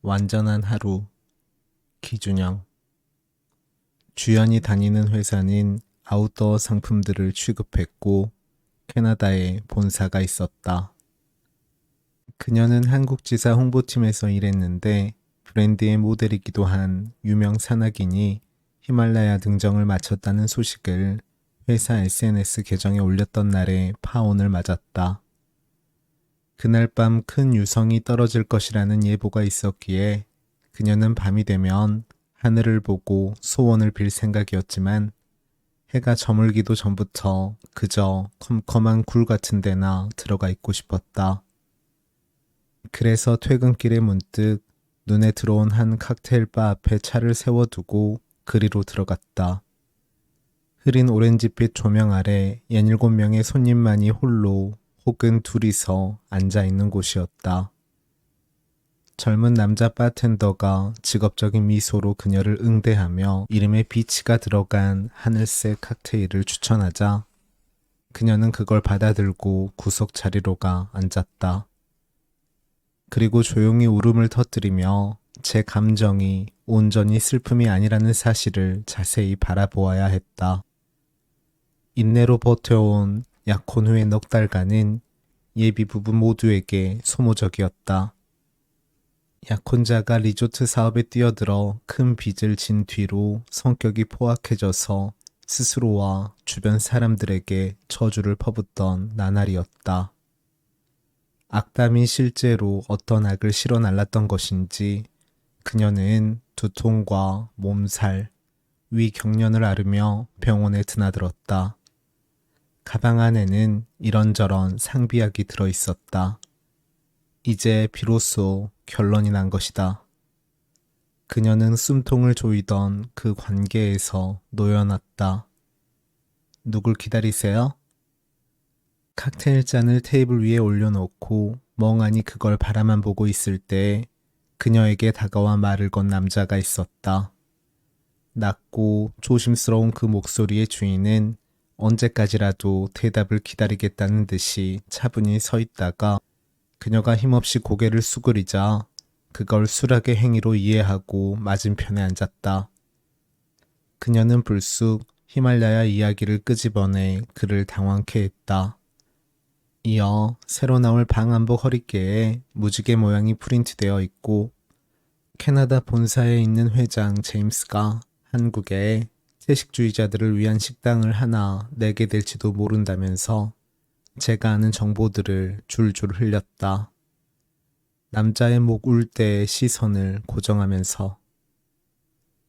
완전한 하루. 기준영. 주연이 다니는 회사는 아웃도어 상품들을 취급했고 캐나다에 본사가 있었다. 그녀는 한국지사 홍보팀에서 일했는데 브랜드의 모델이기도 한 유명 산악인이 히말라야 등정을 마쳤다는 소식을 회사 SNS 계정에 올렸던 날에 파혼을 맞았다. 그날 밤 큰 유성이 떨어질 것이라는 예보가 있었기에 그녀는 밤이 되면 하늘을 보고 소원을 빌 생각이었지만 해가 저물기도 전부터 그저 컴컴한 굴 같은 데나 들어가 있고 싶었다. 그래서 퇴근길에 문득 눈에 들어온 한 칵테일 바 앞에 차를 세워두고 그리로 들어갔다. 흐린 오렌지빛 조명 아래 17명의 손님만이 홀로 혹은 둘이서 앉아있는 곳이었다. 젊은 남자 바텐더가 직업적인 미소로 그녀를 응대하며 이름에 비치가 들어간 하늘색 칵테일을 추천하자 그녀는 그걸 받아들고 구석 자리로 가 앉았다. 그리고 조용히 울음을 터뜨리며 제 감정이 온전히 슬픔이 아니라는 사실을 자세히 바라보아야 했다. 인내로 버텨온 약혼 후의 넉 달간은 예비 부부 모두에게 소모적이었다. 약혼자가 리조트 사업에 뛰어들어 큰 빚을 진 뒤로 성격이 포악해져서 스스로와 주변 사람들에게 저주를 퍼붓던 나날이었다. 악담이 실제로 어떤 악을 실어 날랐던 것인지 그녀는 두통과 몸살, 위 경련을 앓으며 병원에 드나들었다. 가방 안에는 이런저런 상비약이 들어있었다. 이제 비로소 결론이 난 것이다. 그녀는 숨통을 조이던 그 관계에서 놓여놨다. 누굴 기다리세요? 칵테일 잔을 테이블 위에 올려놓고 멍하니 그걸 바라만 보고 있을 때 그녀에게 다가와 말을 건 남자가 있었다. 낮고 조심스러운 그 목소리의 주인은 언제까지라도 대답을 기다리겠다는 듯이 차분히 서 있다가 그녀가 힘없이 고개를 수그리자 그걸 수락의 행위로 이해하고 맞은편에 앉았다. 그녀는 불쑥 히말라야 이야기를 끄집어내 그를 당황케 했다. 이어 새로 나올 방한복 허리께에 무지개 모양이 프린트되어 있고 캐나다 본사에 있는 회장 제임스가 한국에 채식주의자들을 위한 식당을 하나 내게 될지도 모른다면서 제가 아는 정보들을 줄줄 흘렸다. 남자의 목 울 때의 시선을 고정하면서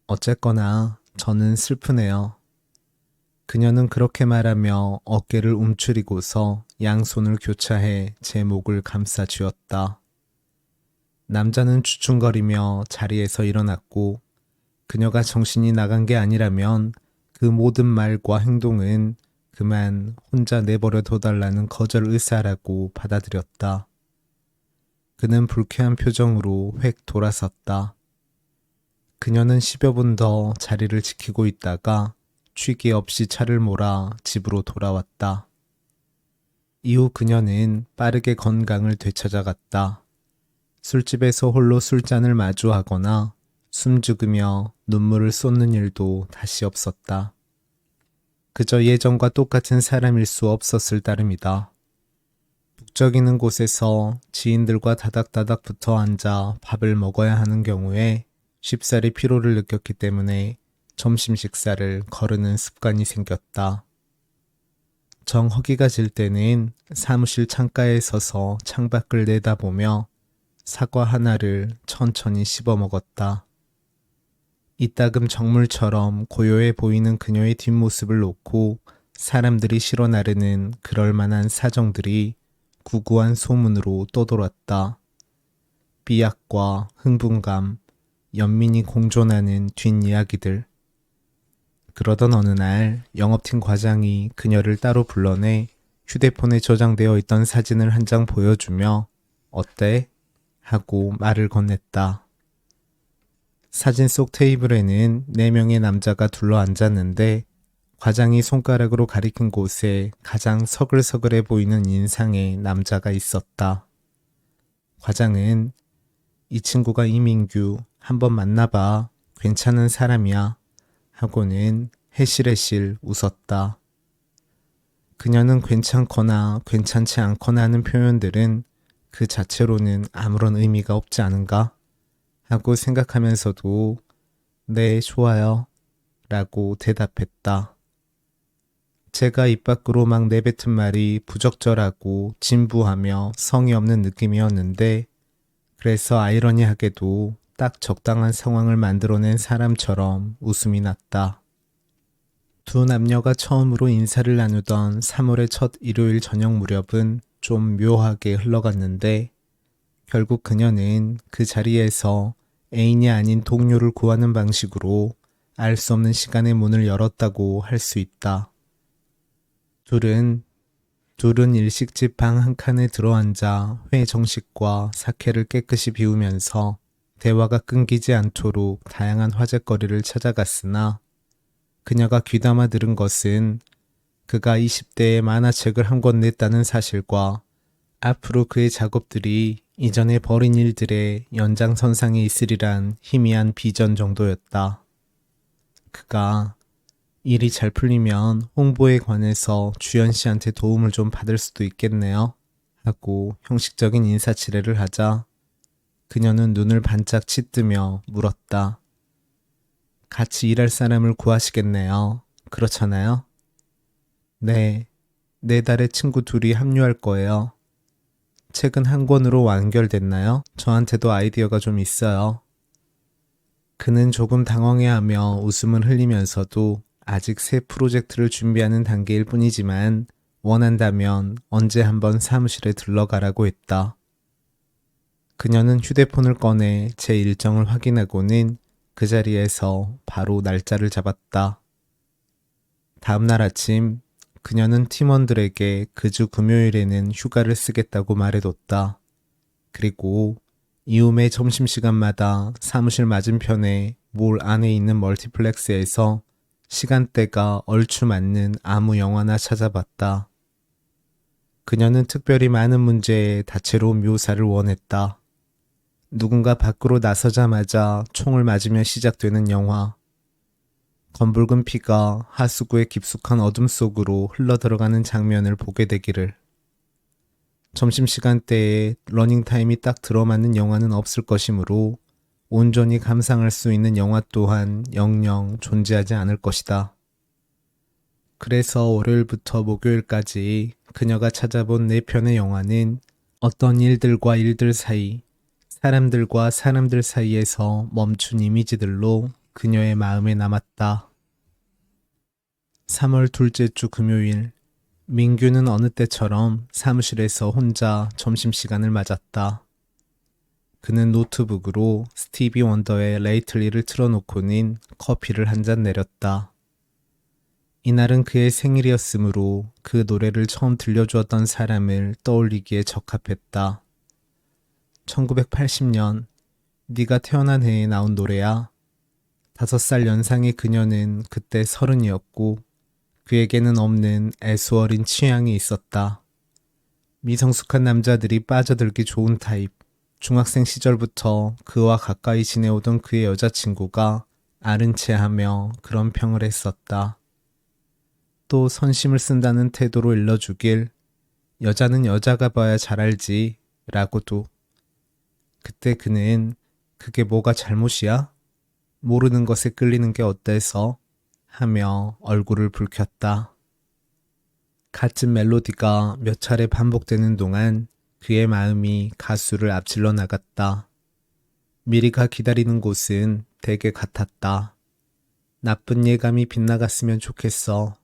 어쨌거나 저는 슬프네요. 그녀는 그렇게 말하며 어깨를 움츠리고서 양손을 교차해 제 목을 감싸 쥐었다. 남자는 주춤거리며 자리에서 일어났고 그녀가 정신이 나간 게 아니라면 그 모든 말과 행동은 그만 혼자 내버려 둬달라는 거절 의사라고 받아들였다. 그는 불쾌한 표정으로 획 돌아섰다. 그녀는 10여 분 더 자리를 지키고 있다가 취기 없이 차를 몰아 집으로 돌아왔다. 이후 그녀는 빠르게 건강을 되찾아갔다. 술집에서 홀로 술잔을 마주하거나 숨죽으며 눈물을 쏟는 일도 다시 없었다. 그저 예전과 똑같은 사람일 수 없었을 따름이다. 북적이는 곳에서 지인들과 다닥다닥 붙어 앉아 밥을 먹어야 하는 경우에 쉽사리 피로를 느꼈기 때문에 점심 식사를 거르는 습관이 생겼다. 정 허기가 질 때는 사무실 창가에 서서 창밖을 내다보며 사과 하나를 천천히 씹어 먹었다. 이따금 정물처럼 고요해 보이는 그녀의 뒷모습을 놓고 사람들이 실어 나르는 그럴만한 사정들이 구구한 소문으로 떠돌았다. 비약과 흥분감, 연민이 공존하는 뒷이야기들. 그러던 어느 날 영업팀 과장이 그녀를 따로 불러내 휴대폰에 저장되어 있던 사진을 한 장 보여주며 어때? 하고 말을 건넸다. 사진 속 테이블에는 4명의 남자가 둘러 앉았는데 과장이 손가락으로 가리킨 곳에 가장 서글서글해 보이는 인상의 남자가 있었다. 과장은 이 친구가 이민규, 한번 만나봐. 괜찮은 사람이야. 하고는 해실해실 웃었다. 그녀는 괜찮거나 괜찮지 않거나 하는 표현들은 그 자체로는 아무런 의미가 없지 않은가? 하고 생각하면서도 네, 좋아요. 라고 대답했다. 제가 입 밖으로 막 내뱉은 말이 부적절하고 진부하며 성의 없는 느낌이었는데 그래서 아이러니하게도 딱 적당한 상황을 만들어낸 사람처럼 웃음이 났다. 두 남녀가 처음으로 인사를 나누던 3월의 첫 일요일 저녁 무렵은 좀 묘하게 흘러갔는데 결국 그녀는 그 자리에서 애인이 아닌 동료를 구하는 방식으로 알 수 없는 시간의 문을 열었다고 할 수 있다. 둘은 일식집 방 한 칸에 들어앉아 회 정식과 사케를 깨끗이 비우면서 대화가 끊기지 않도록 다양한 화제거리를 찾아갔으나 그녀가 귀담아 들은 것은 그가 20대에 만화책을 한 권 냈다는 사실과 앞으로 그의 작업들이 이전에 벌인 일들의 연장선상에 있으리란 희미한 비전 정도였다. 그가 일이 잘 풀리면 홍보에 관해서 주연 씨한테 도움을 좀 받을 수도 있겠네요. 하고 형식적인 인사치레를 하자 그녀는 눈을 반짝 치뜨며 물었다. 같이 일할 사람을 구하시겠네요. 그렇잖아요? 네, 4달에 친구 둘이 합류할 거예요. 책은 한 권으로 완결됐나요? 저한테도 아이디어가 좀 있어요. 그는 조금 당황해하며 웃음을 흘리면서도 아직 새 프로젝트를 준비하는 단계일 뿐이지만 원한다면 언제 한번 사무실에 들러가라고 했다. 그녀는 휴대폰을 꺼내 제 일정을 확인하고는 그 자리에서 바로 날짜를 잡았다. 다음 날 아침 그녀는 팀원들에게 그 주 금요일에는 휴가를 쓰겠다고 말해뒀다. 그리고 이후매 점심시간마다 사무실 맞은편에 몰 안에 있는 멀티플렉스에서 시간대가 얼추 맞는 아무 영화나 찾아봤다. 그녀는 특별히 많은 문제에 다채로운 묘사를 원했다. 누군가 밖으로 나서자마자 총을 맞으며 시작되는 영화. 검붉은 피가 하수구의 깊숙한 어둠 속으로 흘러들어가는 장면을 보게 되기를. 점심시간대에 러닝타임이 딱 들어맞는 영화는 없을 것이므로 온전히 감상할 수 있는 영화 또한 영영 존재하지 않을 것이다. 그래서 월요일부터 목요일까지 그녀가 찾아본 4편의 영화는 어떤 일들과 일들 사이, 사람들과 사람들 사이에서 멈춘 이미지들로 그녀의 마음에 남았다. 3월 둘째 주 금요일, 민규는 어느 때처럼 사무실에서 혼자 점심시간을 맞았다. 그는 노트북으로 스티비 원더의 레이틀리를 틀어놓고는 커피를 한 잔 내렸다. 이날은 그의 생일이었으므로 그 노래를 처음 들려주었던 사람을 떠올리기에 적합했다. 1980년 네가 태어난 해에 나온 노래야. 5살 연상의 그녀는 그때 30이었고 그에게는 없는 애수어린 취향이 있었다. 미성숙한 남자들이 빠져들기 좋은 타입. 중학생 시절부터 그와 가까이 지내오던 그의 여자친구가 아른 체 하며 그런 평을 했었다. 또 선심을 쓴다는 태도로 일러주길 여자는 여자가 봐야 잘 알지 라고도. 그때 그는 그게 뭐가 잘못이야? 모르는 것에 끌리는 게 어때서? 하며 얼굴을 붉혔다. 같은 멜로디가 몇 차례 반복되는 동안 그의 마음이 가수를 앞질러 나갔다. 미리가 기다리는 곳은 되게 같았다. 나쁜 예감이 빗나갔으면 좋겠어.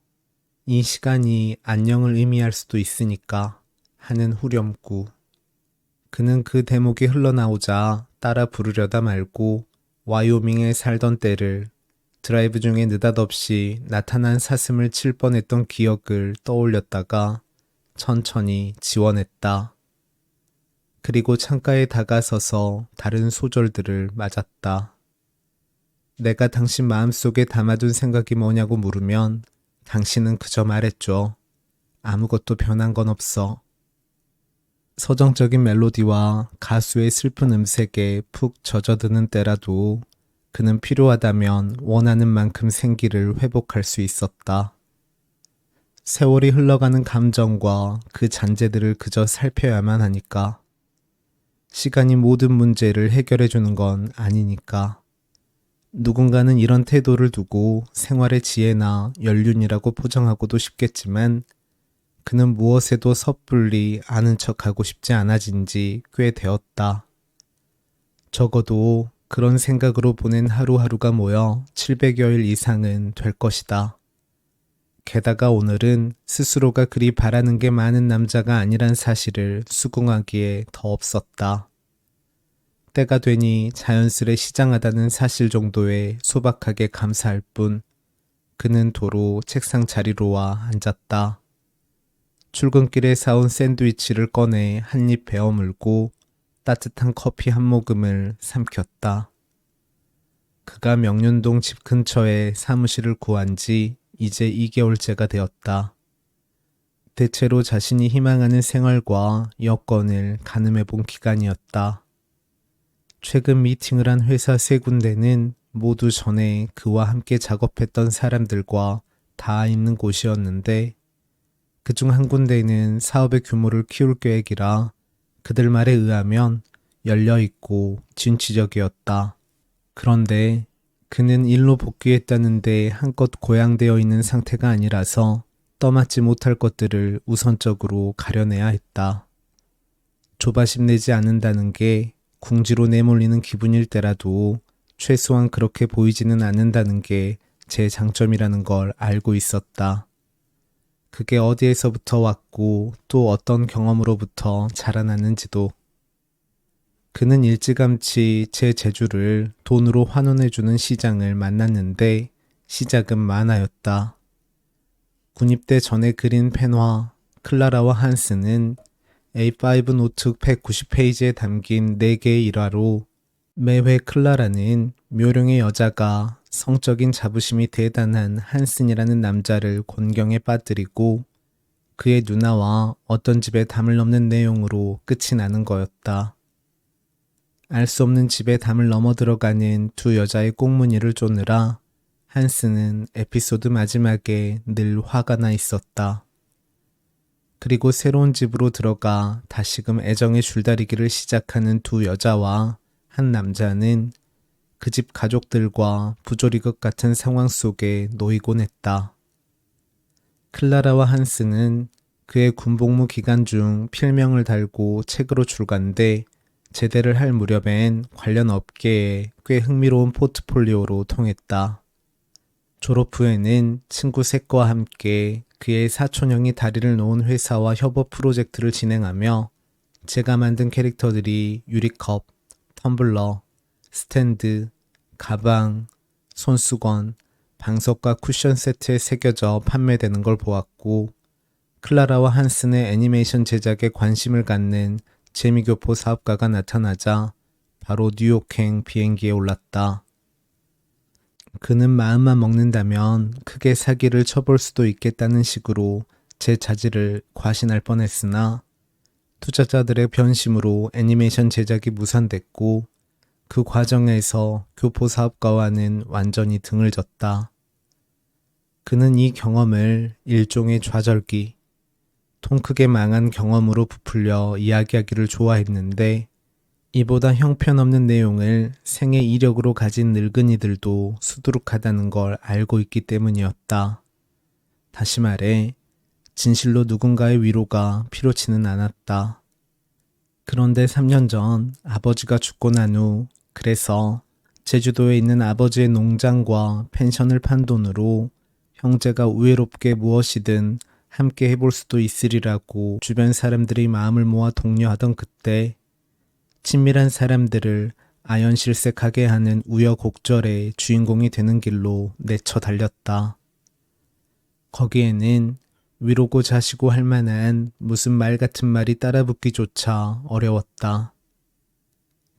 이 시간이 안녕을 의미할 수도 있으니까 하는 후렴구. 그는 그 대목이 흘러나오자 따라 부르려다 말고 와이오밍에 살던 때를 드라이브 중에 느닷없이 나타난 사슴을 칠 뻔했던 기억을 떠올렸다가 천천히 지워냈다. 그리고 창가에 다가서서 다른 소절들을 맞았다. 내가 당신 마음속에 담아둔 생각이 뭐냐고 물으면 당신은 그저 말했죠. 아무것도 변한 건 없어. 서정적인 멜로디와 가수의 슬픈 음색에 푹 젖어드는 때라도 그는 필요하다면 원하는 만큼 생기를 회복할 수 있었다. 세월이 흘러가는 감정과 그 잔재들을 그저 살펴야만 하니까. 시간이 모든 문제를 해결해 주는 건 아니니까. 누군가는 이런 태도를 두고 생활의 지혜나 연륜이라고 포장하고도 싶겠지만 그는 무엇에도 섣불리 아는 척하고 싶지 않아진 지 꽤 되었다. 적어도 그런 생각으로 보낸 하루하루가 모여 700여일 이상은 될 것이다. 게다가 오늘은 스스로가 그리 바라는 게 많은 남자가 아니란 사실을 수긍하기에 더 없었다. 때가 되니 자연스레 시장하다는 사실 정도에 소박하게 감사할 뿐 그는 도로 책상 자리로 와 앉았다. 출근길에 사온 샌드위치를 꺼내 한 입 베어 물고 따뜻한 커피 한 모금을 삼켰다. 그가 명륜동 집 근처에 사무실을 구한 지 이제 2개월째가 되었다. 대체로 자신이 희망하는 생활과 여건을 가늠해 본 기간이었다. 최근 미팅을 한 회사 3군데는 모두 전에 그와 함께 작업했던 사람들과 다 있는 곳이었는데 그중 한 군데는 사업의 규모를 키울 계획이라 그들 말에 의하면 열려있고 진취적이었다. 그런데 그는 일로 복귀했다는데 한껏 고양되어 있는 상태가 아니라서 떠맡지 못할 것들을 우선적으로 가려내야 했다. 조바심 내지 않는다는 게 궁지로 내몰리는 기분일 때라도 최소한 그렇게 보이지는 않는다는 게 제 장점이라는 걸 알고 있었다. 그게 어디에서부터 왔고 또 어떤 경험으로부터 자라났는지도. 그는 일찌감치 제 재주를 돈으로 환원해주는 시장을 만났는데 시작은 만화였다. 군입대 전에 그린 펜화 클라라와 한스는 A5 노트 190페이지에 담긴 4개의 일화로 매회 클라라는 묘령의 여자가 성적인 자부심이 대단한 한슨이라는 남자를 곤경에 빠뜨리고 그의 누나와 어떤 집에 담을 넘는 내용으로 끝이 나는 거였다. 알 수 없는 집에 담을 넘어 들어가는 두 여자의 꽁무니를 쫓느라 한스는 에피소드 마지막에 늘 화가 나 있었다. 그리고 새로운 집으로 들어가 다시금 애정의 줄다리기를 시작하는 두 여자와 한 남자는 그 집 가족들과 부조리 것 같은 상황 속에 놓이곤 했다. 클라라와 한스는 그의 군복무 기간 중 필명을 달고 책으로 출간돼 제대를 할 무렵엔 관련 업계에 꽤 흥미로운 포트폴리오로 통했다. 졸업 후에는 친구 셋과 함께 그의 사촌형이 다리를 놓은 회사와 협업 프로젝트를 진행하며 제가 만든 캐릭터들이 유리컵, 텀블러, 스탠드, 가방, 손수건, 방석과 쿠션 세트에 새겨져 판매되는 걸 보았고 클라라와 한슨의 애니메이션 제작에 관심을 갖는 재미교포 사업가가 나타나자 바로 뉴욕행 비행기에 올랐다. 그는 마음만 먹는다면 크게 사기를 쳐볼 수도 있겠다는 식으로 제 자질을 과신할 뻔했으나 투자자들의 변심으로 애니메이션 제작이 무산됐고 그 과정에서 교포 사업가와는 완전히 등을 졌다. 그는 이 경험을 일종의 좌절기, 통 크게 망한 경험으로 부풀려 이야기하기를 좋아했는데 이보다 형편없는 내용을 생의 이력으로 가진 늙은이들도 수두룩하다는 걸 알고 있기 때문이었다. 다시 말해 진실로 누군가의 위로가 필요치는 않았다. 그런데 3년 전 아버지가 죽고 난 후 그래서 제주도에 있는 아버지의 농장과 펜션을 판 돈으로 형제가 우애롭게 무엇이든 함께 해볼 수도 있으리라고 주변 사람들이 마음을 모아 독려하던 그때 친밀한 사람들을 아연실색하게 하는 우여곡절의 주인공이 되는 길로 내쳐 달렸다. 거기에는 위로고 자시고 할 만한 무슨 말 같은 말이 따라붙기조차 어려웠다.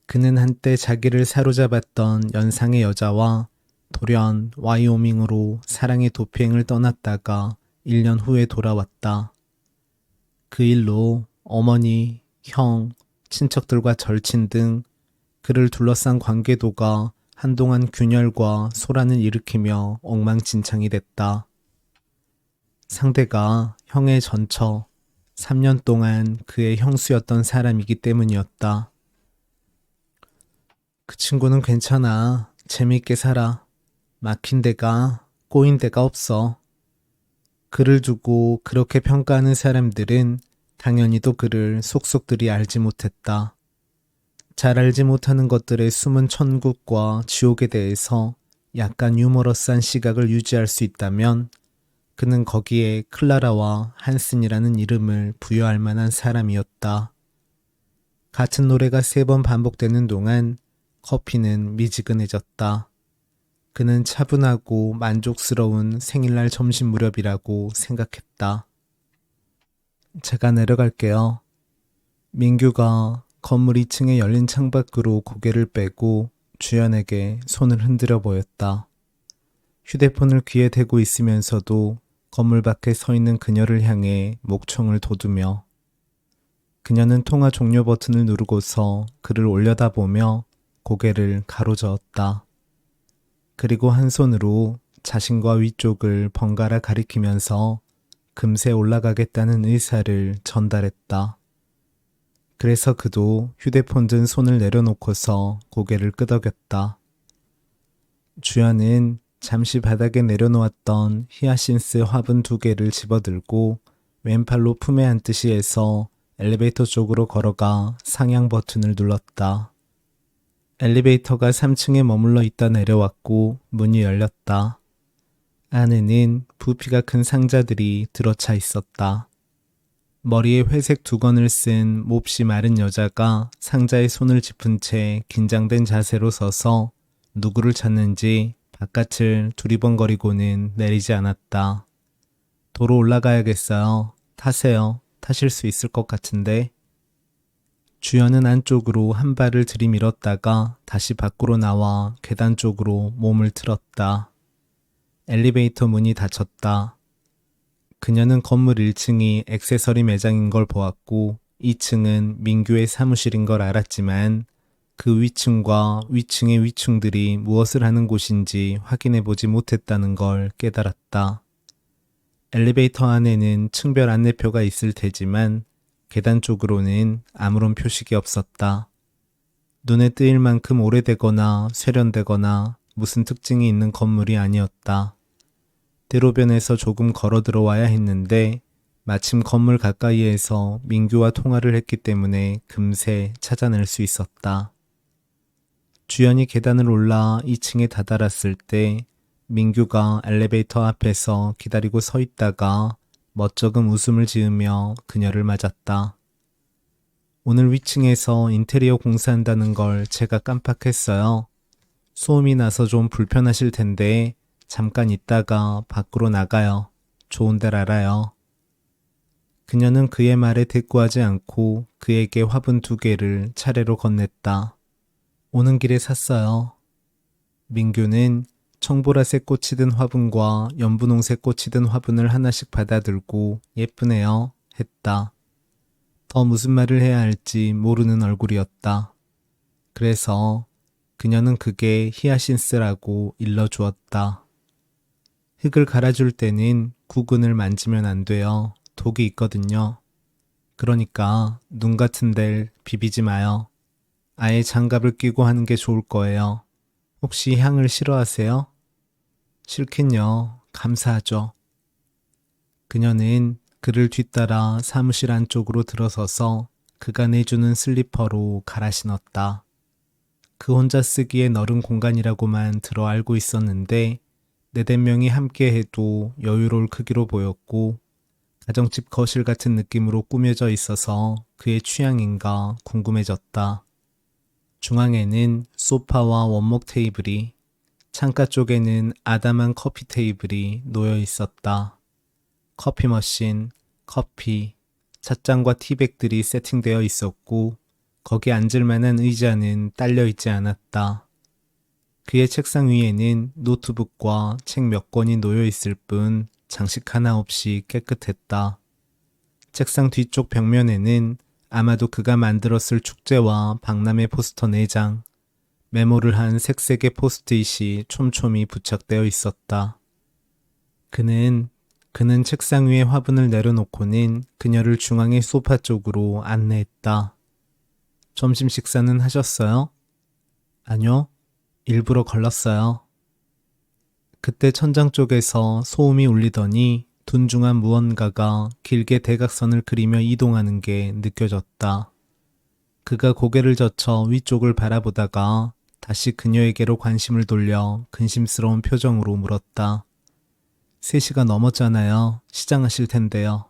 그는 한때 자기를 사로잡았던 연상의 여자와 돌연 와이오밍으로 사랑의 도피행을 떠났다가 1년 후에 돌아왔다. 그 일로 어머니, 형, 친척들과 절친 등 그를 둘러싼 관계도가 한동안 균열과 소란을 일으키며 엉망진창이 됐다. 상대가 형의 전처, 3년 동안 그의 형수였던 사람이기 때문이었다. 그 친구는 괜찮아. 재밌게 살아. 막힌 데가, 꼬인 데가 없어. 그를 두고 그렇게 평가하는 사람들은 당연히도 그를 속속들이 알지 못했다. 잘 알지 못하는 것들의 숨은 천국과 지옥에 대해서 약간 유머러스한 시각을 유지할 수 있다면 그는 거기에 클라라와 한슨이라는 이름을 부여할 만한 사람이었다. 같은 노래가 3번 반복되는 동안 커피는 미지근해졌다. 그는 차분하고 만족스러운 생일날 점심 무렵이라고 생각했다. 제가 내려갈게요. 민규가 건물 2층의 열린 창밖으로 고개를 빼고 주연에게 손을 흔들어 보였다. 휴대폰을 귀에 대고 있으면서도 건물 밖에 서 있는 그녀를 향해 목청을 돋우며 그녀는 통화 종료 버튼을 누르고서 그를 올려다보며 고개를 가로저었다. 그리고 한 손으로 자신과 위쪽을 번갈아 가리키면서 금세 올라가겠다는 의사를 전달했다. 그래서 그도 휴대폰 든 손을 내려놓고서 고개를 끄덕였다. 주연은 잠시 바닥에 내려놓았던 히아신스 화분 2개를 집어들고 왼팔로 품에 안듯이 해서 엘리베이터 쪽으로 걸어가 상향 버튼을 눌렀다. 엘리베이터가 3층에 머물러 있다 내려왔고 문이 열렸다. 안에는 부피가 큰 상자들이 들어차 있었다. 머리에 회색 두건을 쓴 몹시 마른 여자가 상자에 손을 짚은 채 긴장된 자세로 서서 누구를 찾는지 바깥을 두리번거리고는 내리지 않았다. 도로 올라가야겠어요. 타세요. 타실 수 있을 것 같은데. 주연은 안쪽으로 한 발을 들이밀었다가 다시 밖으로 나와 계단 쪽으로 몸을 틀었다. 엘리베이터 문이 닫혔다. 그녀는 건물 1층이 액세서리 매장인 걸 보았고 2층은 민규의 사무실인 걸 알았지만 그 위층과 위층의 위층들이 무엇을 하는 곳인지 확인해 보지 못했다는 걸 깨달았다. 엘리베이터 안에는 층별 안내표가 있을 테지만 계단 쪽으로는 아무런 표식이 없었다. 눈에 띄일 만큼 오래되거나 세련되거나 무슨 특징이 있는 건물이 아니었다. 대로변에서 조금 걸어 들어와야 했는데 마침 건물 가까이에서 민규와 통화를 했기 때문에 금세 찾아낼 수 있었다. 주연이 계단을 올라 2층에 다다랐을 때 민규가 엘리베이터 앞에서 기다리고 서 있다가 멋쩍은 웃음을 지으며 그녀를 맞았다. 오늘 위층에서 인테리어 공사한다는 걸 제가 깜빡했어요. 소음이 나서 좀 불편하실 텐데 잠깐 있다가 밖으로 나가요. 좋은 데를 알아요. 그녀는 그의 말에 대꾸하지 않고 그에게 화분 2개를 차례로 건넸다. 오는 길에 샀어요. 민규는 청보라색 꽃이 든 화분과 연분홍색 꽃이 든 화분을 하나씩 받아들고 예쁘네요. 했다. 더 무슨 말을 해야 할지 모르는 얼굴이었다. 그래서 그녀는 그게 히아신스라고 일러주었다. 흙을 갈아줄 때는 구근을 만지면 안 돼요. 독이 있거든요. 그러니까 눈 같은 데를 비비지 마요. 아예 장갑을 끼고 하는 게 좋을 거예요. 혹시 향을 싫어하세요? 싫긴요. 감사하죠. 그녀는 그를 뒤따라 사무실 안쪽으로 들어서서 그가 내주는 슬리퍼로 갈아 신었다. 그 혼자 쓰기에 넓은 공간이라고만 들어 알고 있었는데 4-5명이 함께 해도 여유로울 크기로 보였고 가정집 거실 같은 느낌으로 꾸며져 있어서 그의 취향인가 궁금해졌다. 중앙에는 소파와 원목 테이블이, 창가 쪽에는 아담한 커피 테이블이 놓여 있었다. 커피 머신, 커피, 찻잔과 티백들이 세팅되어 있었고 거기 앉을 만한 의자는 딸려 있지 않았다. 그의 책상 위에는 노트북과 책 몇 권이 놓여 있을 뿐 장식 하나 없이 깨끗했다. 책상 뒤쪽 벽면에는 아마도 그가 만들었을 축제와 박람회 포스터 4장, 메모를 한 색색의 포스트잇이 촘촘히 부착되어 있었다. 그는 책상 위에 화분을 내려놓고는 그녀를 중앙의 소파 쪽으로 안내했다. 점심 식사는 하셨어요? 아니요. 일부러 걸렀어요. 그때 천장 쪽에서 소음이 울리더니 둔중한 무언가가 길게 대각선을 그리며 이동하는 게 느껴졌다. 그가 고개를 젖혀 위쪽을 바라보다가 다시 그녀에게로 관심을 돌려 근심스러운 표정으로 물었다. 3시가 넘었잖아요. 시장하실 텐데요.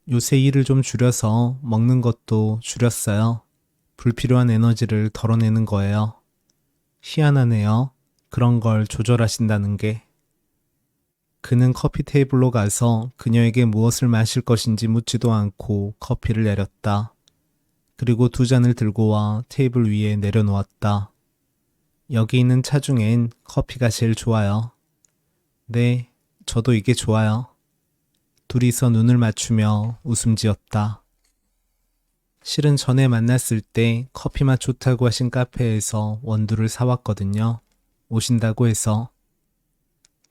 요새 일을 좀 줄여서 먹는 것도 줄였어요. 불필요한 에너지를 덜어내는 거예요. 희한하네요. 그런 걸 조절하신다는 게. 그는 커피 테이블로 가서 그녀에게 무엇을 마실 것인지 묻지도 않고 커피를 내렸다. 그리고 2잔을 들고 와 테이블 위에 내려놓았다. 여기 있는 차 중엔 커피가 제일 좋아요. 네, 저도 이게 좋아요. 둘이서 눈을 맞추며 웃음 지었다. 실은 전에 만났을 때 커피 맛 좋다고 하신 카페에서 원두를 사왔거든요. 오신다고 해서.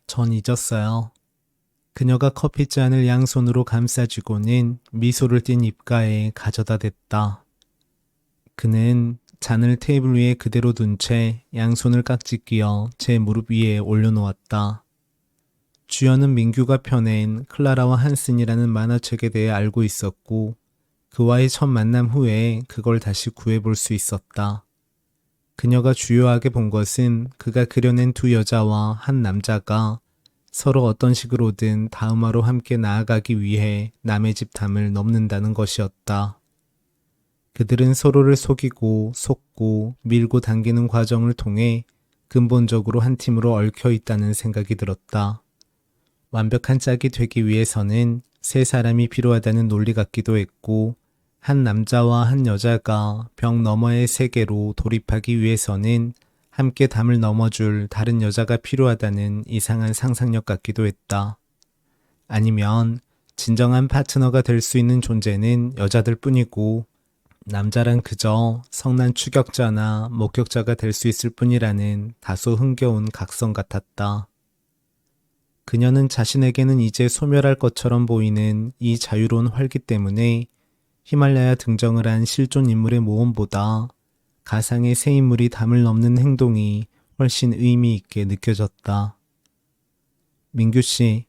전 잊었어요. 그녀가 커피잔을 양손으로 감싸쥐고는 미소를 띤 입가에 가져다 댔다. 그는 잔을 테이블 위에 그대로 둔 채 양손을 깍지 끼어 제 무릎 위에 올려놓았다. 주연은 민규가 펴낸 클라라와 한슨이라는 만화책에 대해 알고 있었고 그와의 첫 만남 후에 그걸 다시 구해볼 수 있었다. 그녀가 주요하게 본 것은 그가 그려낸 2 여자와 한 남자가 서로 어떤 식으로든 다음화로 함께 나아가기 위해 남의 집 담을 넘는다는 것이었다. 그들은 서로를 속이고 속고 밀고 당기는 과정을 통해 근본적으로 한 팀으로 얽혀 있다는 생각이 들었다. 완벽한 짝이 되기 위해서는 3사람이 필요하다는 논리 같기도 했고 한 남자와 한 여자가 벽 너머의 세계로 돌입하기 위해서는 함께 담을 넘어줄 다른 여자가 필요하다는 이상한 상상력 같기도 했다. 아니면 진정한 파트너가 될 수 있는 존재는 여자들 뿐이고 남자란 그저 성난 추격자나 목격자가 될 수 있을 뿐이라는 다소 흥겨운 각성 같았다. 그녀는 자신에게는 이제 소멸할 것처럼 보이는 이 자유로운 활기 때문에 히말라야 등정을 한 실존 인물의 모험보다 가상의 새 인물이 담을 넘는 행동이 훨씬 의미 있게 느껴졌다. 민규 씨,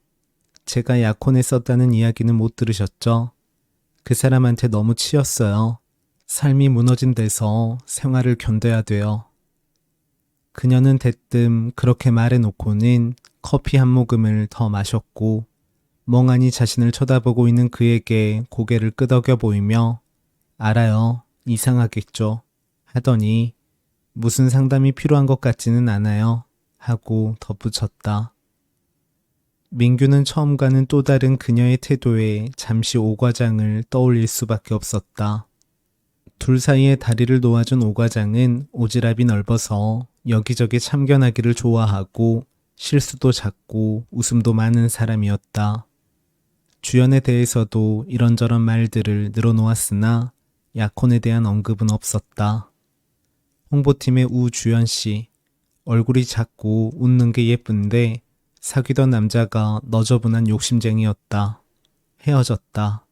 제가 약혼에 썼다는 이야기는 못 들으셨죠? 그 사람한테 너무 치였어요. 삶이 무너진 데서 생활을 견뎌야 돼요. 그녀는 대뜸 그렇게 말해놓고는 커피 한 모금을 더 마셨고 멍하니 자신을 쳐다보고 있는 그에게 고개를 끄덕여 보이며 알아요. 이상하겠죠. 하더니 무슨 상담이 필요한 것 같지는 않아요. 하고 덧붙였다. 민규는 처음과는 또 다른 그녀의 태도에 잠시 오과장을 떠올릴 수밖에 없었다. 둘 사이에 다리를 놓아준 오과장은 오지랖이 넓어서 여기저기 참견하기를 좋아하고 실수도 작고 웃음도 많은 사람이었다. 주연에 대해서도 이런저런 말들을 늘어놓았으나 약혼에 대한 언급은 없었다. 홍보팀의 우주연 씨, 얼굴이 작고 웃는 게 예쁜데 사귀던 남자가 너저분한 욕심쟁이였다. 헤어졌다.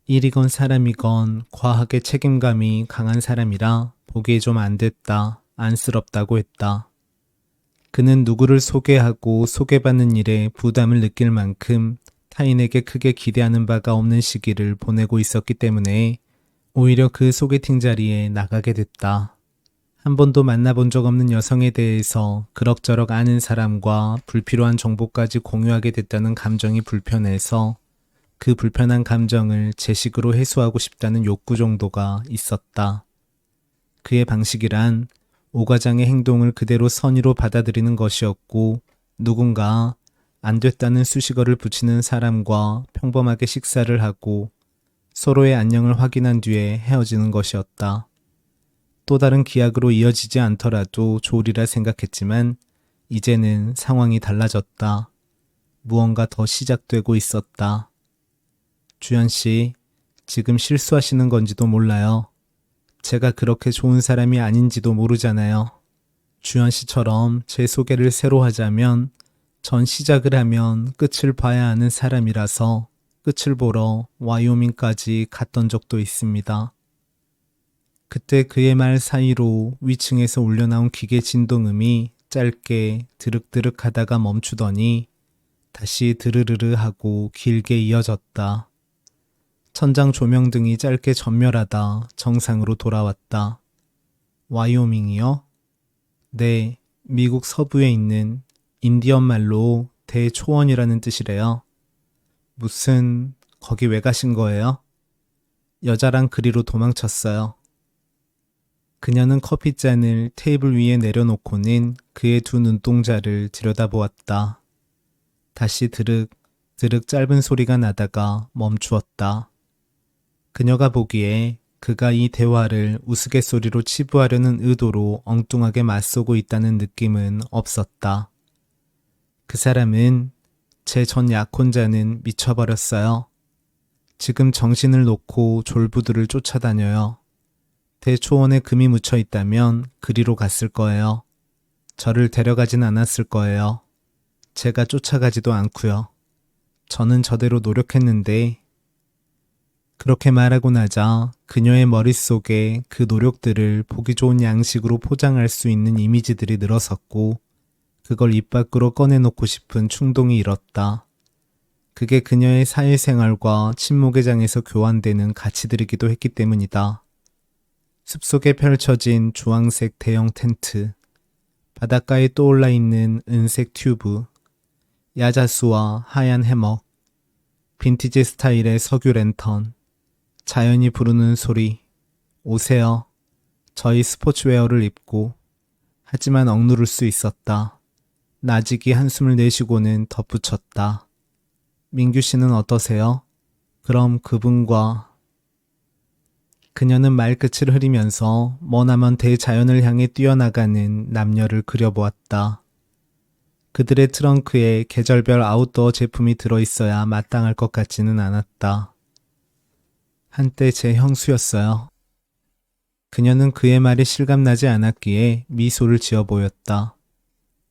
일이건 사람이건 과하게 책임감이 강한 사람이라 보기에 좀 안 됐다. 안쓰럽다고 했다. 그는 누구를 소개하고 소개받는 일에 부담을 느낄 만큼 타인에게 크게 기대하는 바가 없는 시기를 보내고 있었기 때문에 오히려 그 소개팅 자리에 나가게 됐다. 한 번도 만나본 적 없는 여성에 대해서 그럭저럭 아는 사람과 불필요한 정보까지 공유하게 됐다는 감정이 불편해서 그 불편한 감정을 제 식으로 해소하고 싶다는 욕구 정도가 있었다. 그의 방식이란 오과장의 행동을 그대로 선의로 받아들이는 것이었고 누군가 안 됐다는 수식어를 붙이는 사람과 평범하게 식사를 하고 서로의 안녕을 확인한 뒤에 헤어지는 것이었다. 또 다른 기약으로 이어지지 않더라도 좋으리라 생각했지만 이제는 상황이 달라졌다. 무언가 더 시작되고 있었다. 주연 씨, 지금 실수하시는 건지도 몰라요. 제가 그렇게 좋은 사람이 아닌지도 모르잖아요. 주연 씨처럼 제 소개를 새로 하자면 전 시작을 하면 끝을 봐야 하는 사람이라서 끝을 보러 와이오밍까지 갔던 적도 있습니다. 그때 그의 말 사이로 위층에서 울려나온 기계 진동음이 짧게 드륵드륵 하다가 멈추더니 다시 드르르르 하고 길게 이어졌다. 천장 조명등이 짧게 전멸하다 정상으로 돌아왔다. 와이오밍이요? 네, 미국 서부에 있는 인디언 말로 대초원이라는 뜻이래요. 무슨, 거기 왜 가신 거예요? 여자랑 그리로 도망쳤어요. 그녀는 커피잔을 테이블 위에 내려놓고는 그의 두 눈동자를 들여다보았다. 다시 드륵, 드륵 짧은 소리가 나다가 멈추었다. 그녀가 보기에 그가 이 대화를 우스갯소리로 치부하려는 의도로 엉뚱하게 맞서고 있다는 느낌은 없었다. 그 사람은 제 전 약혼자는 미쳐버렸어요. 지금 정신을 놓고 졸부들을 쫓아다녀요. 대초원에 금이 묻혀 있다면 그리로 갔을 거예요. 저를 데려가진 않았을 거예요. 제가 쫓아가지도 않고요. 저는 저대로 노력했는데 그렇게 말하고 나자 그녀의 머릿속에 그 노력들을 보기 좋은 양식으로 포장할 수 있는 이미지들이 늘어섰고 그걸 입 밖으로 꺼내놓고 싶은 충동이 일었다. 그게 그녀의 사회생활과 침묵의 장에서 교환되는 가치들이기도 했기 때문이다. 숲속에 펼쳐진 주황색 대형 텐트, 바닷가에 떠올라 있는 은색 튜브, 야자수와 하얀 해먹, 빈티지 스타일의 석유 랜턴, 자연이 부르는 소리, 오세요. 저희 스포츠웨어를 입고, 하지만 억누를 수 있었다. 나직이 한숨을 내쉬고는 덧붙였다. 민규 씨는 어떠세요? 그럼 그분과 그녀는 말끝을 흐리면서 머나먼 대자연을 향해 뛰어나가는 남녀를 그려보았다. 그들의 트렁크에 계절별 아웃도어 제품이 들어있어야 마땅할 것 같지는 않았다. 한때 제 형수였어요. 그녀는 그의 말이 실감나지 않았기에 미소를 지어 보였다.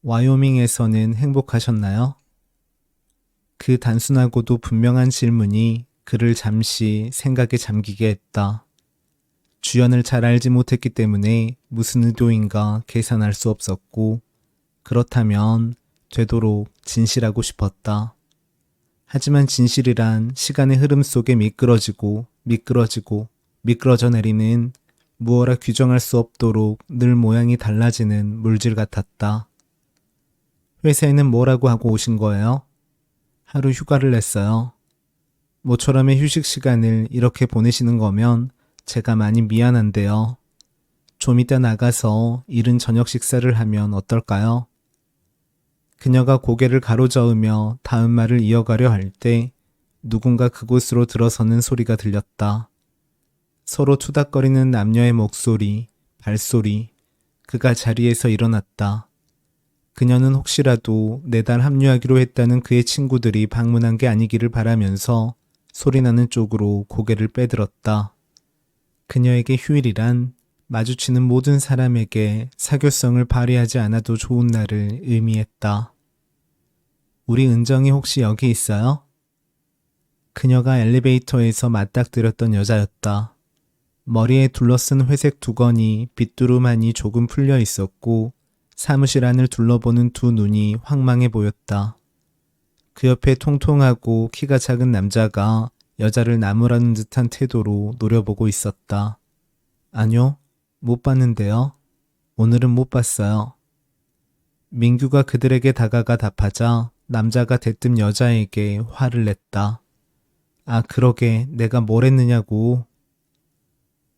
와이오밍에서는 행복하셨나요? 그 단순하고도 분명한 질문이 그를 잠시 생각에 잠기게 했다. 주연을 잘 알지 못했기 때문에 무슨 의도인가 계산할 수 없었고 그렇다면 되도록 진실하고 싶었다. 하지만 진실이란 시간의 흐름 속에 미끄러지고 미끄러져 내리는 무어라 규정할 수 없도록 늘 모양이 달라지는 물질 같았다. 회사에는 뭐라고 하고 오신 거예요? 하루 휴가를 냈어요. 모처럼의 휴식 시간을 이렇게 보내시는 거면 제가 많이 미안한데요. 좀 이따 나가서 이른 저녁 식사를 하면 어떨까요? 그녀가 고개를 가로저으며 다음 말을 이어가려 할 때 누군가 그곳으로 들어서는 소리가 들렸다. 서로 투닥거리는 남녀의 목소리, 발소리, 그가 자리에서 일어났다. 그녀는 혹시라도 내달 합류하기로 했다는 그의 친구들이 방문한 게 아니기를 바라면서 소리나는 쪽으로 고개를 빼들었다. 그녀에게 휴일이란 마주치는 모든 사람에게 사교성을 발휘하지 않아도 좋은 날을 의미했다. 우리 은정이 혹시 여기 있어요? 그녀가 엘리베이터에서 맞닥뜨렸던 여자였다. 머리에 둘러쓴 회색 두건이 빗두루마니 조금 풀려 있었고 사무실 안을 둘러보는 두 눈이 황망해 보였다. 그 옆에 통통하고 키가 작은 남자가 여자를 나무라는 듯한 태도로 노려보고 있었다. 아니요, 못 봤는데요. 오늘은 못 봤어요. 민규가 그들에게 다가가 답하자 남자가 대뜸 여자에게 화를 냈다. 아, 그러게 내가 뭘 했느냐고.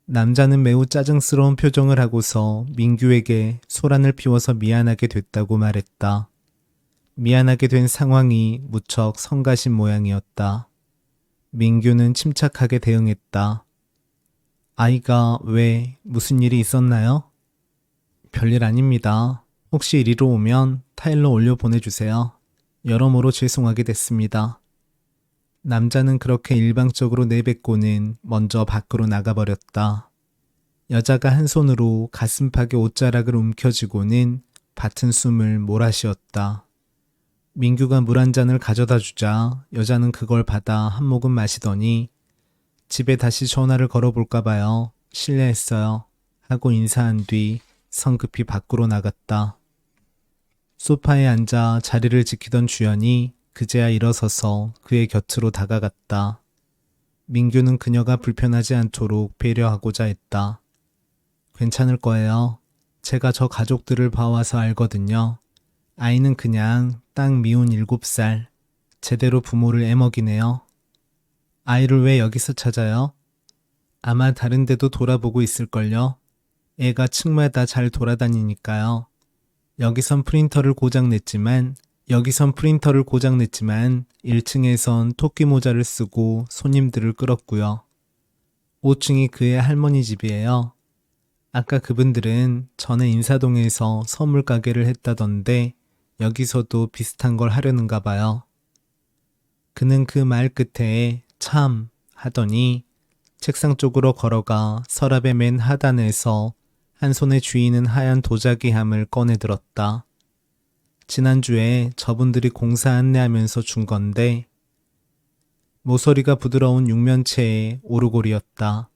남자는 매우 짜증스러운 표정을 하고서 민규에게 소란을 피워서 미안하게 됐다고 말했다. 미안하게 된 상황이 무척 성가신 모양이었다. 민규는 침착하게 대응했다. 아이가 왜 무슨 일이 있었나요? 별일 아닙니다. 혹시 이리로 오면 타일로 올려 보내주세요. 여러모로 죄송하게 됐습니다. 남자는 그렇게 일방적으로 내뱉고는 먼저 밖으로 나가버렸다. 여자가 한 손으로 가슴팍에 옷자락을 움켜쥐고는 밭은 숨을 몰아쉬었다. 민규가 물 한 잔을 가져다 주자 여자는 그걸 받아 한 모금 마시더니 집에 다시 전화를 걸어볼까 봐요. 실례했어요. 하고 인사한 뒤 성급히 밖으로 나갔다. 소파에 앉아 자리를 지키던 주연이 그제야 일어서서 그의 곁으로 다가갔다. 민규는 그녀가 불편하지 않도록 배려하고자 했다. 괜찮을 거예요. 제가 저 가족들을 봐와서 알거든요. 아이는 그냥 딱 미운 7살. 제대로 부모를 애먹이네요. 아이를 왜 여기서 찾아요? 아마 다른 데도 돌아보고 있을걸요. 애가 층마다 잘 돌아다니니까요. 여기선 프린터를 고장냈지만 1층에선 토끼 모자를 쓰고 손님들을 끌었고요. 5층이 그의 할머니 집이에요. 아까 그분들은 전에 인사동에서 선물 가게를 했다던데 여기서도 비슷한 걸 하려는가 봐요. 그는 그 말 끝에 참 하더니 책상 쪽으로 걸어가 서랍의 맨 하단에서 한 손에 쥐이는 하얀 도자기함을 꺼내 들었다. 지난주에 저분들이 공사 안내하면서 준 건데 모서리가 부드러운 육면체의 오르골이었다.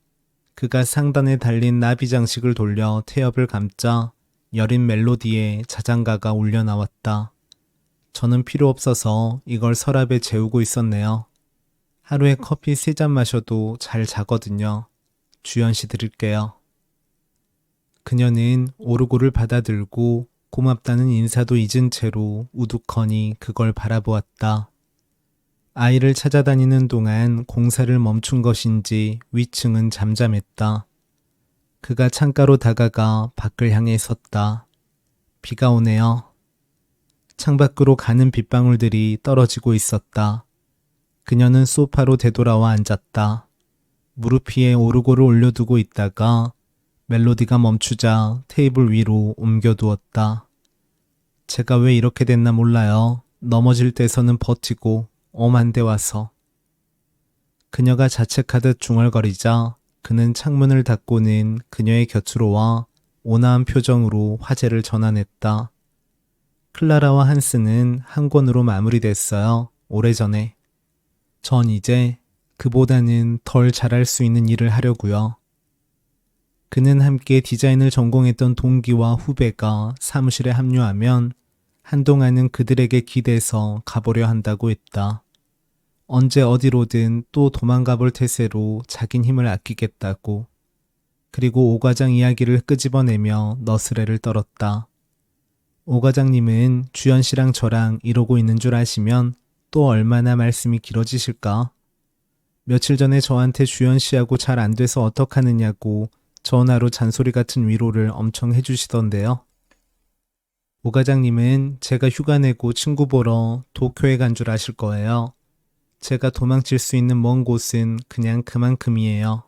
그가 상단에 달린 나비 장식을 돌려 태엽을 감자 여린 멜로디에 자장가가 울려 나왔다. 저는 필요 없어서 이걸 서랍에 재우고 있었네요. 하루에 커피 3잔 마셔도 잘 자거든요. 주연 씨 드릴게요. 그녀는 오르골을 받아들고 고맙다는 인사도 잊은 채로 우두커니 그걸 바라보았다. 아이를 찾아다니는 동안 공사를 멈춘 것인지 위층은 잠잠했다. 그가 창가로 다가가 밖을 향해 섰다. 비가 오네요. 창밖으로 가는 빗방울들이 떨어지고 있었다. 그녀는 소파로 되돌아와 앉았다. 무릎 위에 오르골을 올려두고 있다가 멜로디가 멈추자 테이블 위로 옮겨두었다. 제가 왜 이렇게 됐나 몰라요. 넘어질 때서는 버티고 엄한데 와서. 그녀가 자책하듯 중얼거리자 그는 창문을 닫고는 그녀의 곁으로 와 온화한 표정으로 화제를 전환했다. 클라라와 한스는 한 권으로 마무리됐어요. 오래전에. 전 이제 그보다는 덜 잘할 수 있는 일을 하려고요. 그는 함께 디자인을 전공했던 동기와 후배가 사무실에 합류하면 한동안은 그들에게 기대서 가보려 한다고 했다. 언제 어디로든 또 도망가 볼 태세로 자긴 힘을 아끼겠다고. 그리고 오 과장 이야기를 끄집어내며 너스레를 떨었다. 오 과장님은 주연 씨랑 저랑 이러고 있는 줄 아시면 또 얼마나 말씀이 길어지실까? 며칠 전에 저한테 주연 씨하고 잘 안 돼서 어떡하느냐고 전화로 잔소리 같은 위로를 엄청 해주시던데요. 오 과장님은 제가 휴가 내고 친구 보러 도쿄에 간 줄 아실 거예요. 제가 도망칠 수 있는 먼 곳은 그냥 그만큼이에요.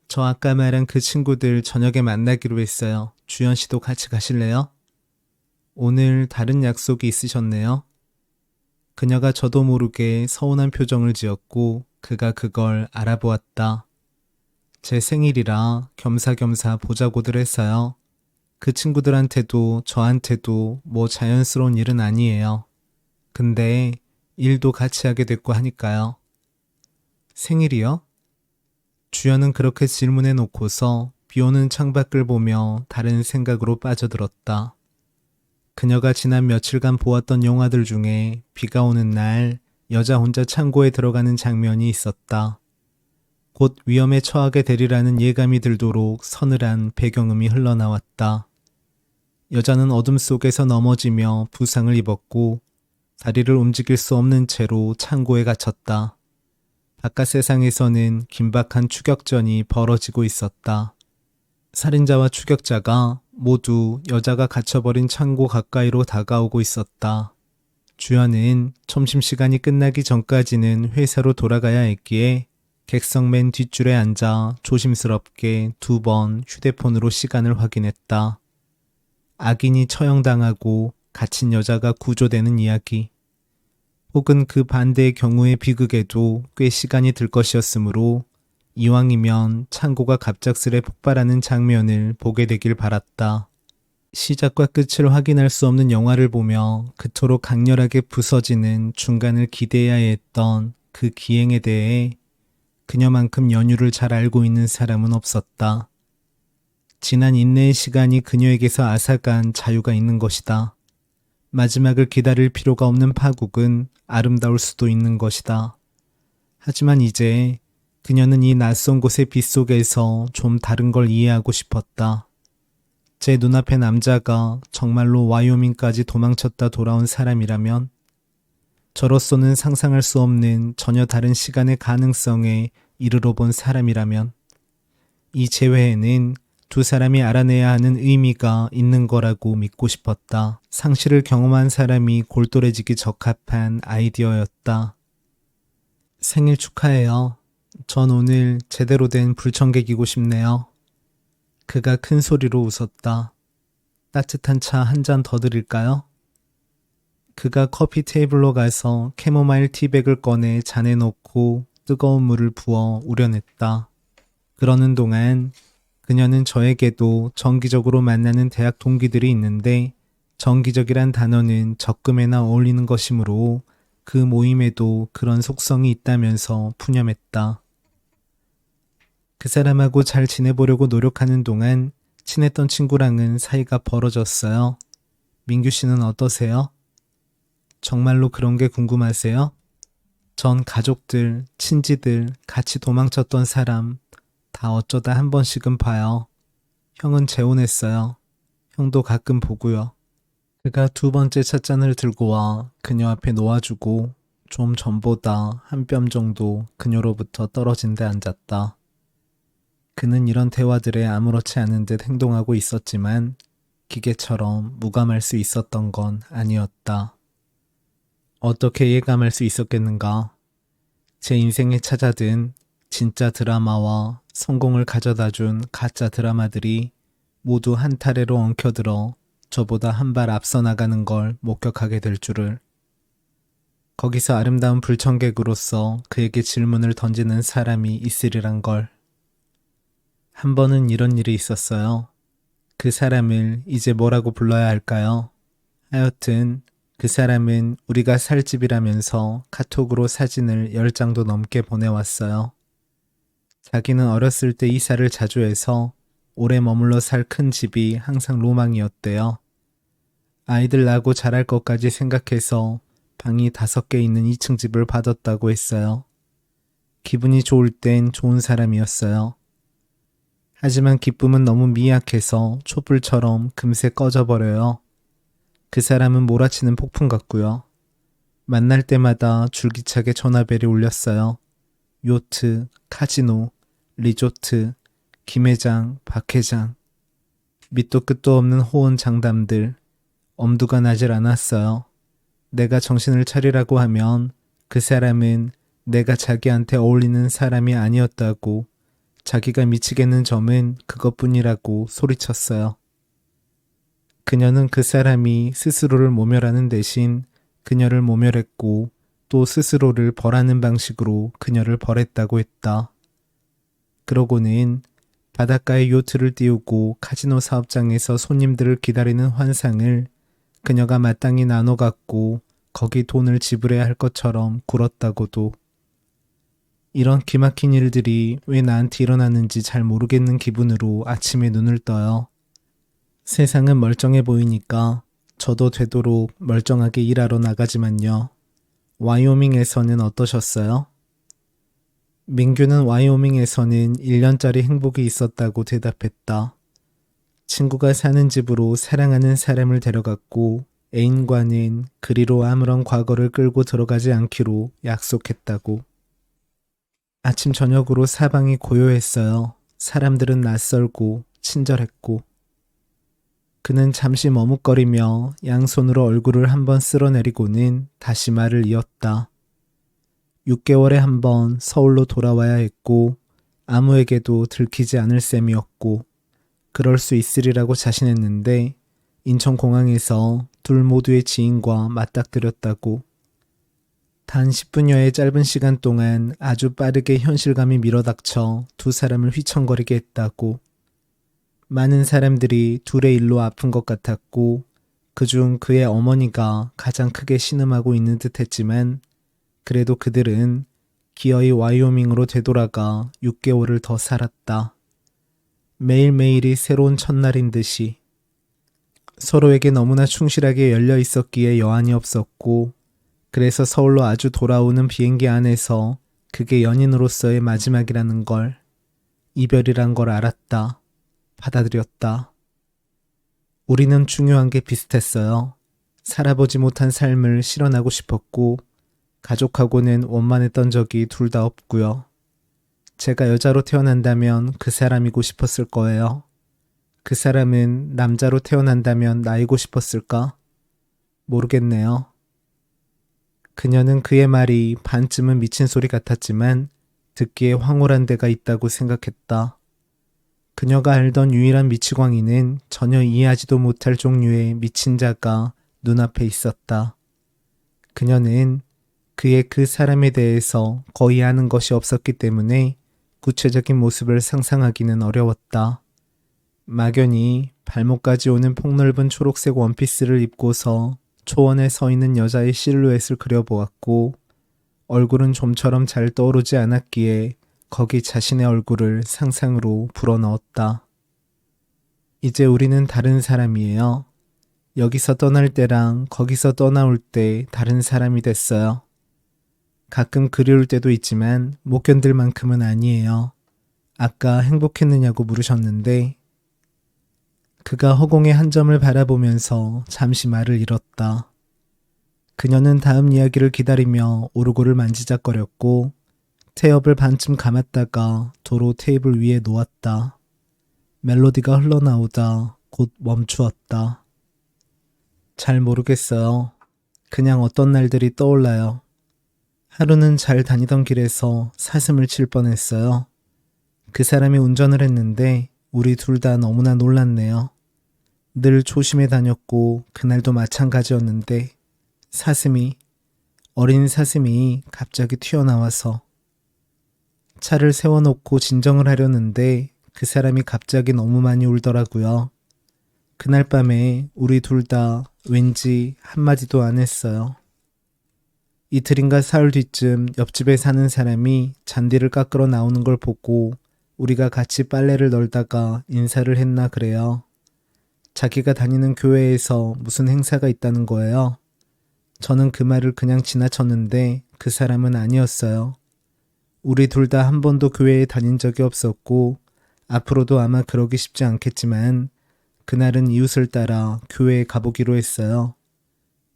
저 아까 말한 그 친구들 저녁에 만나기로 했어요. 주연 씨도 같이 가실래요? 오늘 다른 약속이 있으셨네요. 그녀가 저도 모르게 서운한 표정을 지었고 그가 그걸 알아보았다. 제 생일이라 겸사겸사 보자고들 했어요. 그 친구들한테도 저한테도 뭐 자연스러운 일은 아니에요. 근데 일도 같이 하게 됐고 하니까요. 생일이요? 주연은 그렇게 질문해 놓고서 비오는 창밖을 보며 다른 생각으로 빠져들었다. 그녀가 지난 며칠간 보았던 영화들 중에 비가 오는 날 여자 혼자 창고에 들어가는 장면이 있었다. 곧 위험에 처하게 되리라는 예감이 들도록 서늘한 배경음이 흘러나왔다. 여자는 어둠 속에서 넘어지며 부상을 입었고 다리를 움직일 수 없는 채로 창고에 갇혔다. 바깥 세상에서는 긴박한 추격전이 벌어지고 있었다. 살인자와 추격자가 모두 여자가 갇혀버린 창고 가까이로 다가오고 있었다. 주연은 점심시간이 끝나기 전까지는 회사로 돌아가야 했기에 객석 맨 뒷줄에 앉아 조심스럽게 2번 휴대폰으로 시간을 확인했다. 악인이 처형당하고 갇힌 여자가 구조되는 이야기. 혹은 그 반대의 경우의 비극에도 꽤 시간이 들 것이었으므로 이왕이면 창고가 갑작스레 폭발하는 장면을 보게 되길 바랐다. 시작과 끝을 확인할 수 없는 영화를 보며 그토록 강렬하게 부서지는 중간을 기대해야 했던 그 기행에 대해 그녀만큼 연유를 잘 알고 있는 사람은 없었다. 지난 인내의 시간이 그녀에게서 앗아간 자유가 있는 것이다. 마지막을 기다릴 필요가 없는 파국은 아름다울 수도 있는 것이다. 하지만 이제 그녀는 이 낯선 곳의 빛 속에서 좀 다른 걸 이해하고 싶었다. 제 눈앞의 남자가 정말로 와이오밍까지 도망쳤다 돌아온 사람이라면, 저로서는 상상할 수 없는 전혀 다른 시간의 가능성에 이르러 본 사람이라면, 이 재회에는 두 사람이 알아내야 하는 의미가 있는 거라고 믿고 싶었다. 상실을 경험한 사람이 골똘해지기 적합한 아이디어였다. 생일 축하해요. 전 오늘 제대로 된 불청객이고 싶네요. 그가 큰 소리로 웃었다. 따뜻한 차 한 잔 더 드릴까요? 그가 커피 테이블로 가서 캐모마일 티백을 꺼내 잔에 넣고 뜨거운 물을 부어 우려냈다. 그러는 동안 그녀는 저에게도 정기적으로 만나는 대학 동기들이 있는데, 정기적이란 단어는 적금에나 어울리는 것이므로 그 모임에도 그런 속성이 있다면서 푸념했다. 그 사람하고 잘 지내보려고 노력하는 동안 친했던 친구랑은 사이가 벌어졌어요. 민규 씨는 어떠세요? 정말로 그런 게 궁금하세요? 전 가족들, 친지들, 같이 도망쳤던 사람 다 어쩌다 한 번씩은 봐요. 형은 재혼했어요. 형도 가끔 보고요. 그가 두 번째 찻잔을 들고 와 그녀 앞에 놓아주고 좀 전보다 한 뼘 정도 그녀로부터 떨어진 데 앉았다. 그는 이런 대화들에 아무렇지 않은 듯 행동하고 있었지만 기계처럼 무감할 수 있었던 건 아니었다. 어떻게 예감할 수 있었겠는가? 제 인생에 찾아든 진짜 드라마와 성공을 가져다준 가짜 드라마들이 모두 한 타래로 엉켜들어 저보다 한 발 앞서 나가는 걸 목격하게 될 줄을. 거기서 아름다운 불청객으로서 그에게 질문을 던지는 사람이 있으리란 걸. 한 번은 이런 일이 있었어요. 그 사람을 이제 뭐라고 불러야 할까요? 하여튼 그 사람은 우리가 살 집이라면서 카톡으로 사진을 10장도 넘게 보내왔어요. 자기는 어렸을 때 이사를 자주 해서 오래 머물러 살 큰 집이 항상 로망이었대요. 아이들 낳고 자랄 것까지 생각해서 방이 5개 있는 2층 집을 받았다고 했어요. 기분이 좋을 땐 좋은 사람이었어요. 하지만 기쁨은 너무 미약해서 촛불처럼 금세 꺼져버려요. 그 사람은 몰아치는 폭풍 같고요. 만날 때마다 줄기차게 전화벨이 울렸어요. 요트, 카지노, 리조트, 김회장, 박회장. 밑도 끝도 없는 호언 장담들. 엄두가 나질 않았어요. 내가 정신을 차리라고 하면 그 사람은 내가 자기한테 어울리는 사람이 아니었다고, 자기가 미치겠는 점은 그것뿐이라고 소리쳤어요. 그녀는 그 사람이 스스로를 모멸하는 대신 그녀를 모멸했고 또 스스로를 벌하는 방식으로 그녀를 벌했다고 했다. 그러고는 바닷가에 요트를 띄우고 카지노 사업장에서 손님들을 기다리는 환상을 그녀가 마땅히 나눠 갖고 거기 돈을 지불해야 할 것처럼 굴었다고도. 이런 기막힌 일들이 왜 나한테 일어나는지 잘 모르겠는 기분으로 아침에 눈을 떠요. 세상은 멀쩡해 보이니까 저도 되도록 멀쩡하게 일하러 나가지만요. 와이오밍에서는 어떠셨어요? 민규는 와이오밍에서는 1년짜리 행복이 있었다고 대답했다. 친구가 사는 집으로 사랑하는 사람을 데려갔고 애인과는 그리로 아무런 과거를 끌고 들어가지 않기로 약속했다고. 아침 저녁으로 사방이 고요했어요. 사람들은 낯설고 친절했고. 그는 잠시 머뭇거리며 양손으로 얼굴을 한번 쓸어내리고는 다시 말을 이었다. 6개월에 한 번 서울로 돌아와야 했고 아무에게도 들키지 않을 셈이었고 그럴 수 있으리라고 자신했는데 인천공항에서 둘 모두의 지인과 맞닥뜨렸다고. 단 10분여의 짧은 시간 동안 아주 빠르게 현실감이 밀어닥쳐 두 사람을 휘청거리게 했다고. 많은 사람들이 둘의 일로 아픈 것 같았고 그중 그의 어머니가 가장 크게 신음하고 있는 듯 했지만 그래도 그들은 기어이 와이오밍으로 되돌아가 6개월을 더 살았다. 매일매일이 새로운 첫날인 듯이. 서로에게 너무나 충실하게 열려 있었기에 여한이 없었고 그래서 서울로 아주 돌아오는 비행기 안에서 그게 연인으로서의 마지막이라는 걸, 이별이란 걸 알았다. 받아들였다. 우리는 중요한 게 비슷했어요. 살아보지 못한 삶을 실현하고 싶었고 가족하고는 원만했던 적이 둘 다 없고요. 제가 여자로 태어난다면 그 사람이고 싶었을 거예요. 그 사람은 남자로 태어난다면 나이고 싶었을까? 모르겠네요. 그녀는 그의 말이 반쯤은 미친 소리 같았지만 듣기에 황홀한 데가 있다고 생각했다. 그녀가 알던 유일한 미치광이는 전혀 이해하지도 못할 종류의 미친 자가 눈앞에 있었다. 그녀는 그의 그 사람에 대해서 거의 아는 것이 없었기 때문에 구체적인 모습을 상상하기는 어려웠다. 막연히 발목까지 오는 폭넓은 초록색 원피스를 입고서 초원에 서 있는 여자의 실루엣을 그려보았고 얼굴은 좀처럼 잘 떠오르지 않았기에 거기 자신의 얼굴을 상상으로 불어넣었다. 이제 우리는 다른 사람이에요. 여기서 떠날 때랑 거기서 떠나올 때 다른 사람이 됐어요. 가끔 그리울 때도 있지만 못 견딜 만큼은 아니에요. 아까 행복했느냐고 물으셨는데 그가 허공의 한 점을 바라보면서 잠시 말을 잃었다. 그녀는 다음 이야기를 기다리며 오르골을 만지작거렸고 태엽을 반쯤 감았다가 도로 테이블 위에 놓았다. 멜로디가 흘러나오다 곧 멈추었다. 잘 모르겠어요. 그냥 어떤 날들이 떠올라요. 하루는 잘 다니던 길에서 사슴을 칠 뻔했어요. 그 사람이 운전을 했는데 우리 둘 다 너무나 놀랐네요. 늘 조심해 다녔고 그날도 마찬가지였는데 어린 사슴이 갑자기 튀어나와서 차를 세워놓고 진정을 하려는데 그 사람이 갑자기 너무 많이 울더라고요. 그날 밤에 우리 둘 다 왠지 한마디도 안 했어요. 이틀인가 사흘 뒤쯤 옆집에 사는 사람이 잔디를 깎으러 나오는 걸 보고 우리가 같이 빨래를 널다가 인사를 했나 그래요. 자기가 다니는 교회에서 무슨 행사가 있다는 거예요. 저는 그 말을 그냥 지나쳤는데 그 사람은 아니었어요. 우리 둘 다 한 번도 교회에 다닌 적이 없었고 앞으로도 아마 그러기 쉽지 않겠지만 그날은 이웃을 따라 교회에 가보기로 했어요.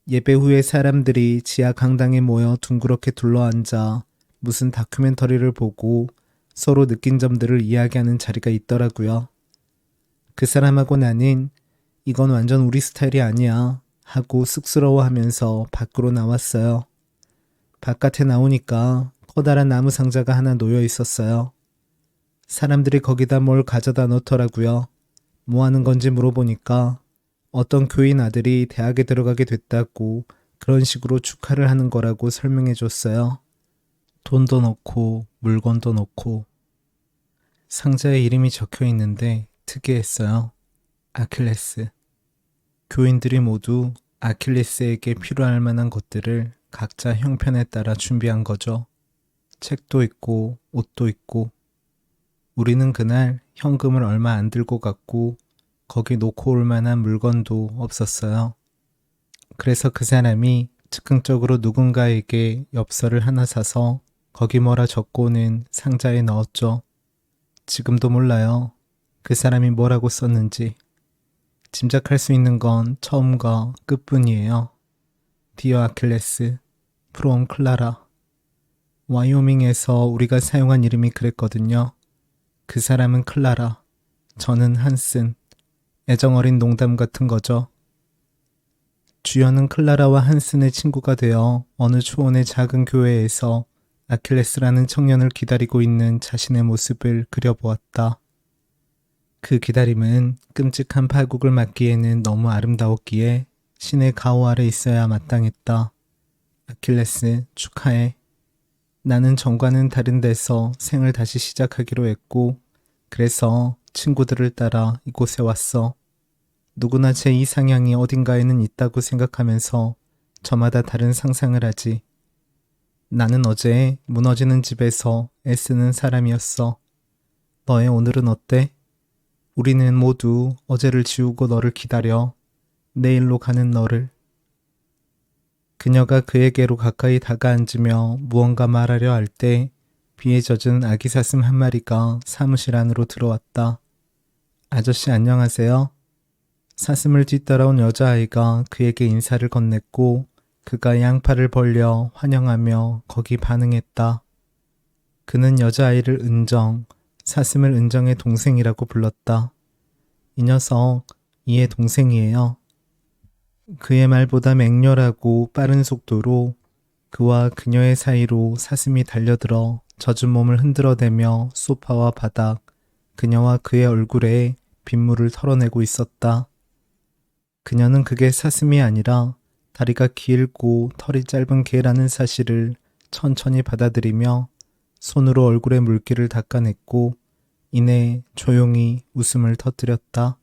예배 후에 사람들이 지하 강당에 모여 둥그렇게 둘러앉아 무슨 다큐멘터리를 보고 서로 느낀 점들을 이야기하는 자리가 있더라고요. 그 사람하고 나는 이건 완전 우리 스타일이 아니야 하고 쑥스러워하면서 밖으로 나왔어요. 바깥에 나오니까 커다란 나무 상자가 하나 놓여 있었어요. 사람들이 거기다 뭘 가져다 넣더라고요. 뭐 하는 건지 물어보니까 어떤 교인 아들이 대학에 들어가게 됐다고 그런 식으로 축하를 하는 거라고 설명해 줬어요. 돈도 넣고 물건도 넣고. 상자에 이름이 적혀 있는데 특이했어요. 아킬레스. 교인들이 모두 아킬레스에게 필요할 만한 것들을 각자 형편에 따라 준비한 거죠. 책도 있고 옷도 있고. 우리는 그날 현금을 얼마 안 들고 갔고 거기 놓고 올 만한 물건도 없었어요. 그래서 그 사람이 즉흥적으로 누군가에게 엽서를 하나 사서 거기 뭐라 적고는 상자에 넣었죠. 지금도 몰라요. 그 사람이 뭐라고 썼는지. 짐작할 수 있는 건 처음과 끝뿐이에요. 디어 아킬레스, 프롬 클라라. 와이오밍에서 우리가 사용한 이름이 그랬거든요. 그 사람은 클라라, 저는 한슨. 애정어린 농담 같은 거죠. 주연은 클라라와 한슨의 친구가 되어 어느 초원의 작은 교회에서 아킬레스라는 청년을 기다리고 있는 자신의 모습을 그려보았다. 그 기다림은 끔찍한 파국을 맞기에는 너무 아름다웠기에 신의 가호 아래 있어야 마땅했다. 아킬레스, 축하해. 나는 전과는 다른 데서 생을 다시 시작하기로 했고, 그래서 친구들을 따라 이곳에 왔어. 누구나 제 이상향이 어딘가에는 있다고 생각하면서 저마다 다른 상상을 하지. 나는 어제 무너지는 집에서 애쓰는 사람이었어. 너의 오늘은 어때? 우리는 모두 어제를 지우고 너를 기다려. 내일로 가는 너를. 그녀가 그에게로 가까이 다가앉으며 무언가 말하려 할 때 비에 젖은 아기 사슴 한 마리가 사무실 안으로 들어왔다. 아저씨 안녕하세요. 사슴을 뒤따라온 여자아이가 그에게 인사를 건넸고 그가 양팔을 벌려 환영하며 거기 반응했다. 그는 여자아이를 은정, 사슴을 은정의 동생이라고 불렀다. 이 녀석, 이의 동생이에요. 그의 말보다 맹렬하고 빠른 속도로 그와 그녀의 사이로 사슴이 달려들어 젖은 몸을 흔들어대며 소파와 바닥, 그녀와 그의 얼굴에 빗물을 털어내고 있었다. 그녀는 그게 사슴이 아니라 다리가 길고 털이 짧은 개라는 사실을 천천히 받아들이며 손으로 얼굴의 물기를 닦아냈고 이내 조용히 웃음을 터뜨렸다.